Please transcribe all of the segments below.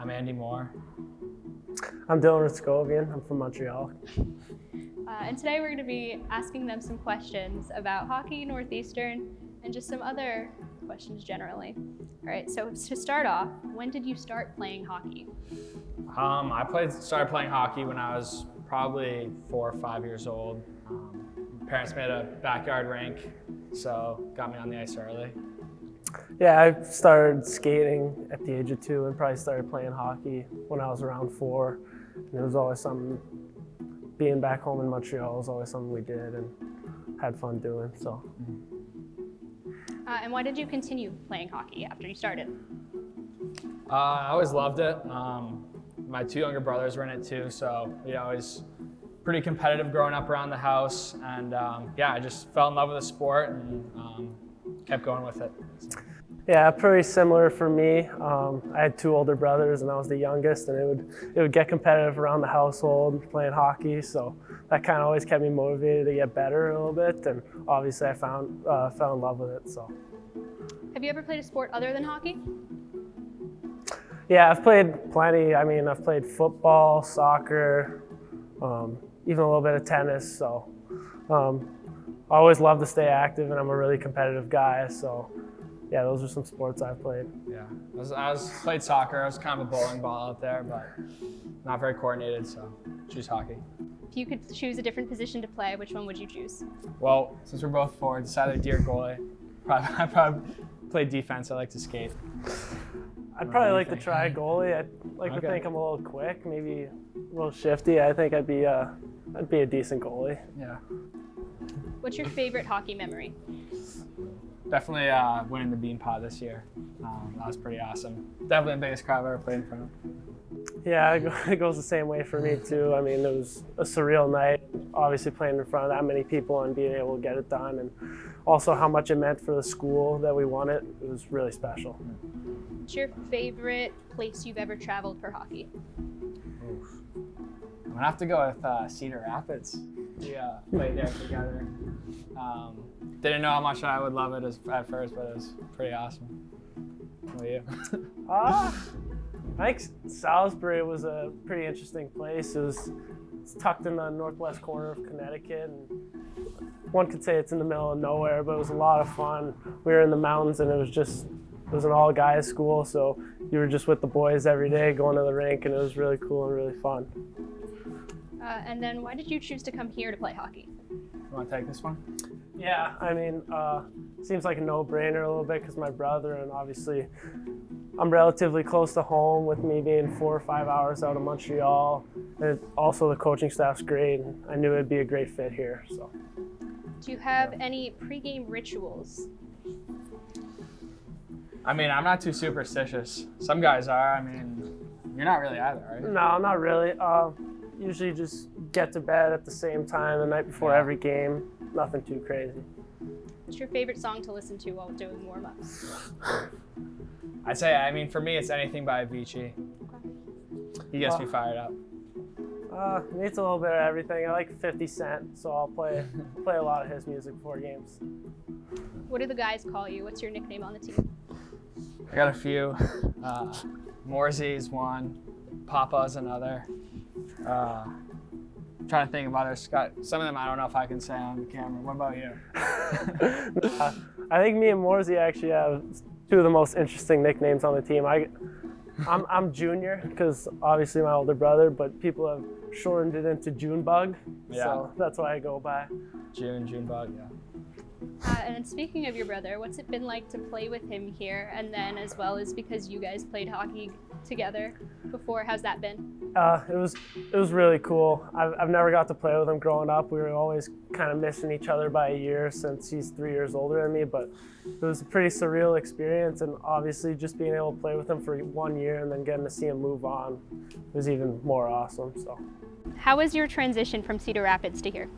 I'm Andy Moore. I'm Hryckowian. I'm from Montreal. And today we're going to be asking them some questions about hockey, Northeastern, and just some other questions generally. All right, so to start off, when did you start playing hockey? I started playing hockey when I was probably 4 or 5 years old. Parents made a backyard rink, so got me on the ice early. Yeah, I started skating at the age of 2 and probably started playing hockey when I was around 4. And it was always something, being back home in Montreal was always something we did and had fun doing, so. And why did you continue playing hockey after you started? I always loved it. My 2 younger brothers were in it too, so we always pretty competitive growing up around the house. And yeah, I just fell in love with the sport and kept going with it. Yeah, pretty similar for me. I had 2 older brothers and I was the youngest, and it would get competitive around the household playing hockey, so that kind of always kept me motivated to get better a little bit, and obviously I fell in love with it. So. Have you ever played a sport other than hockey? Yeah, I've played plenty. I mean, I've played football, soccer, even a little bit of tennis, so I always love to stay active, and I'm a really competitive guy, so yeah, those are some sports I've played. Yeah, I played soccer. I was kind of a bowling ball out there, but not very coordinated, so choose hockey. If you could choose a different position to play, which one would you choose? Well, since we're both forwards, it's either D or goalie. I probably play defense. I like to skate. I'd probably like to try goalie. I'd like to think I'm a little quick, maybe a little shifty. I think I'd be a decent goalie. Yeah. What's your favorite hockey memory? Definitely winning the Bean Pot this year. That was pretty awesome. Definitely the biggest crowd I've ever played in front of. Yeah, it goes the same way for me too. I mean, it was a surreal night, obviously playing in front of that many people and being able to get it done, and also how much it meant for the school that we won it. It was really special. What's your favorite place you've ever traveled for hockey? Oof. I'm gonna have to go with Cedar Rapids. We played there together. Didn't know how much I would love it at first, but it was pretty awesome. What about you? I think Salisbury was a pretty interesting place. It's tucked in the northwest corner of Connecticut, and one could say it's in the middle of nowhere, but it was a lot of fun. We were in the mountains, and it was an all-guys school, so you were just with the boys every day going to the rink, and it was really cool and really fun. And then why did you choose to come here to play hockey? You want to take this one? Yeah, I mean, seems like a no-brainer a little bit because my brother, and obviously I'm relatively close to home with me being 4 or 5 hours out of Montreal. And also the coaching staff's great, and I knew it'd be a great fit here. So. Do you have any pregame rituals? I mean, I'm not too superstitious. Some guys are. I mean, you're not really either, are you? No, not really. Usually just get to bed at the same time the night before every game. Nothing too crazy. What's your favorite song to listen to while doing warm-ups? I'd say, I mean, for me, it's anything by Avicii. Okay. He gets me fired up. Me, it's a little bit of everything. I like 50 Cent, so I'll play a lot of his music before games. What do the guys call you? What's your nickname on the team? I got a few. Morsey's one. Papa's another. Trying to think of others. Some of them I don't know if I can say on the camera. What about you? I think me and Morsey actually have 2 of the most interesting nicknames on the team. I'm Junior because obviously my older brother, but people have shortened it into Junebug, so that's why I go by. Junebug, yeah. And then speaking of your brother, what's it been like to play with him here, and then as well as because you guys played hockey together before? How's that been? It was really cool. I've never got to play with him growing up. We were always kind of missing each other by a year since he's 3 years older than me, but it was a pretty surreal experience, and obviously just being able to play with him for 1 year and then getting to see him move on was even more awesome. So. How was your transition from Cedar Rapids to here?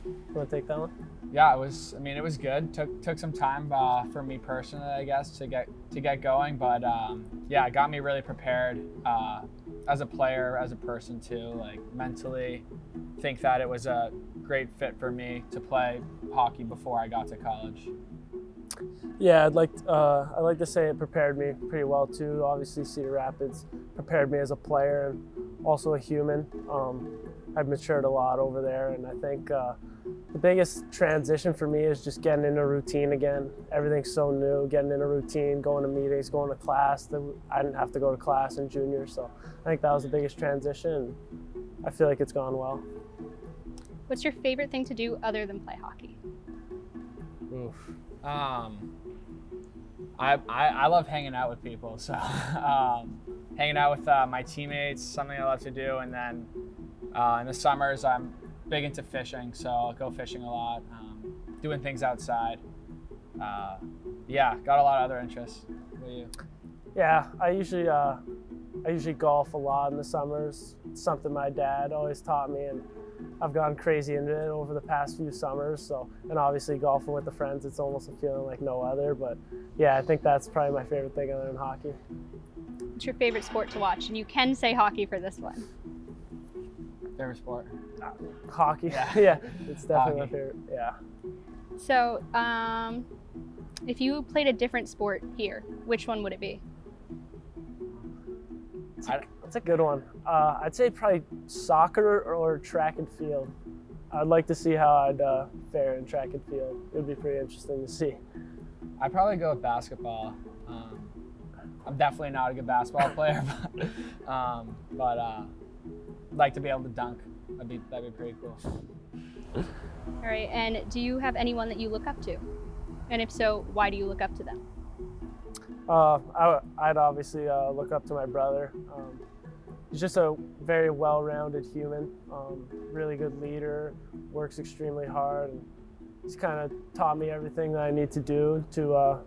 You want to take that one? Yeah, it was good. Took some time for me personally, I guess, to get going, but yeah, it got me really prepared as a player, as a person too, like mentally. Think that it was a great fit for me to play hockey before I got to college. Yeah, I'd like to say it prepared me pretty well too. Obviously, Cedar Rapids prepared me as a player and also a human. I've matured a lot over there, and I think the biggest transition for me is just getting in a routine again. Everything's so new, getting in a routine, going to meetings, going to class. I didn't have to go to class in junior, so I think that was the biggest transition, and I feel like it's gone well. What's your favorite thing to do other than play hockey? Oof. I love hanging out with people, so hanging out with my teammates, something I love to do, and then in the summers I'm big into fishing, so I'll go fishing a lot, doing things outside. Yeah, got a lot of other interests. What about you? Yeah, I usually golf a lot in the summers. It's something my dad always taught me, and I've gone crazy into it over the past few summers. So, and obviously golfing with the friends, it's almost a feeling like no other. But yeah, I think that's probably my favorite thing other than hockey. What's your favorite sport to watch? And you can say hockey for this one. Favorite sport? Hockey. Yeah, Yeah, it's definitely my Hockey. favorite. Yeah. So, if you played a different sport here, which one would it be? That's a good one. I'd say probably soccer or track and field. I'd like to see how I'd fare in track and field. It would be pretty interesting to see. I'd probably go with basketball. I'm definitely not a good basketball player, but I'd like to be able to dunk. That'd be pretty cool. All right, and do you have anyone that you look up to? And if so, why do you look up to them? I'd obviously look up to my brother. He's just a very well-rounded human, really good leader, works extremely hard, and he's kind of taught me everything that I need to do to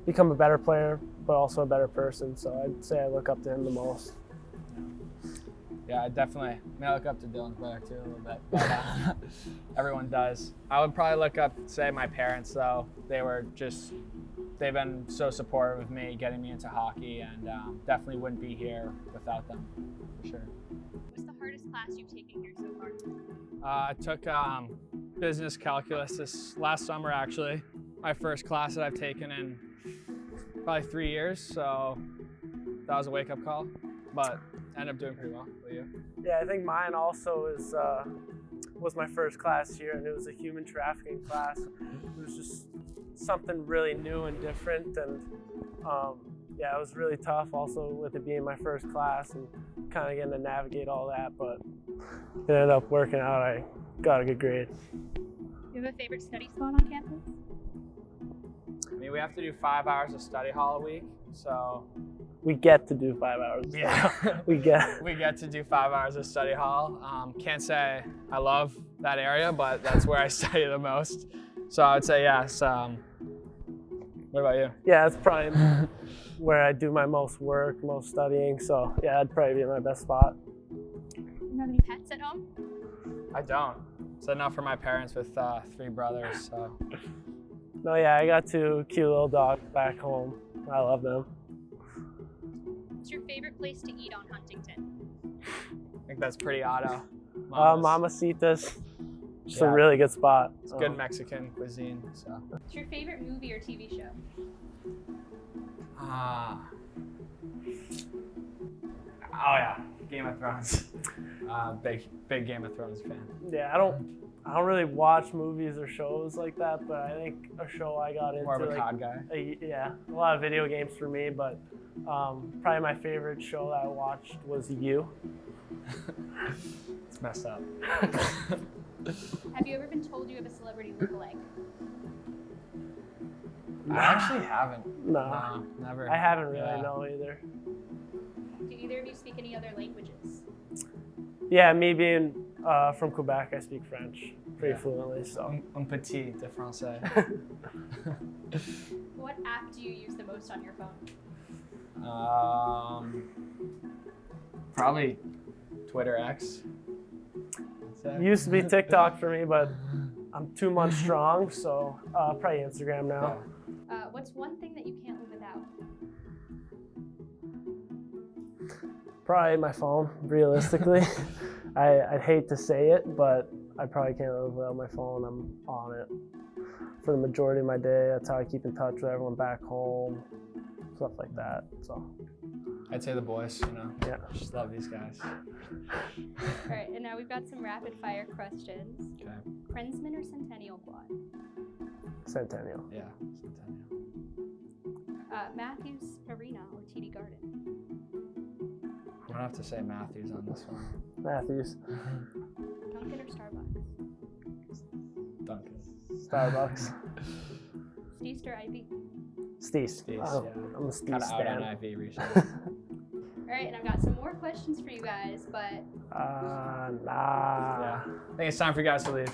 become a better player, but also a better person. So I'd say I look up to him the most. Yeah, I look up to Dylan's brother too a little bit, but everyone does. I would probably look up, say, my parents though. They've been so supportive of me getting me into hockey, and definitely wouldn't be here without them, for sure. What's the hardest class you've taken here so far? I took business calculus this last summer, actually. My first class that I've taken in probably 3 years, so that was a wake-up call, but ended up doing pretty well. What about you? Yeah, I think mine also was my first class here, and it was a human trafficking class. It was just something really new and different, and yeah, it was really tough also with it being my first class and kind of getting to navigate all that, but it ended up working out. I got a good grade. Do you have a favorite study spot on campus? I mean, we have to do 5 hours of study hall a week, so We get to do 5 hours. yeah, We get. we get to do 5 hours of study hall. Can't say I love that area, but that's where I study the most. So I would say yes. What about you? Yeah, that's probably where I do my most work, most studying. So yeah, that'd probably be my best spot. Do you have any pets at home? I don't. So enough for my parents with 3 brothers. So No, yeah, I got 2 cute little dogs back home. I love them. What's your favorite place to eat on Huntington? I think that's pretty auto. Mamacita's. Just a Yeah. really good spot. It's good Mexican cuisine. So. What's your favorite movie or TV show? Oh yeah, Game of Thrones. Big Game of Thrones fan. Yeah, I don't really watch movies or shows like that, but I think a show I got into. More of a like, COD guy. Yeah, a lot of video games for me, but probably my favorite show that I watched was You. It's messed up. Have you ever been told you have a celebrity lookalike? I actually haven't. No, Never. I haven't really, Yeah. no, either. Do either of you speak any other languages? Yeah, me being from Quebec, I speak French pretty Yeah. fluently, so. Un petit de français. What app do you use the most on your phone? Probably Twitter X. It used to be TikTok for me, but I'm 2 months strong, so probably Instagram now. What's one thing that you can't live without? Probably my phone, realistically. I'd hate to say it, but I probably can't live without my phone. I'm on it. for the majority of my day. That's how I keep in touch with everyone back home, stuff like that. So I'd say the boys, you know. yeah. Just love these guys. All right, and now we've got some rapid fire questions. Okay. Krensman or Centennial Quad? Centennial. Yeah, Centennial. Matthews Arena or TD Garden? I'm gonna have to say Matthews on this one. Matthews. Dunkin' or Starbucks? Duncan. Starbucks. Steast or IB? Steast. Steast, Oh, yeah. I'm a Kind Steast of out fan. on IV recently. All right, and I've got some more questions for you guys, but Nah. Yeah. I think it's time for you guys to leave.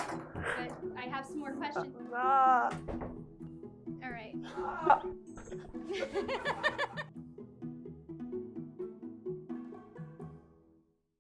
I have some more questions. Nah. All right.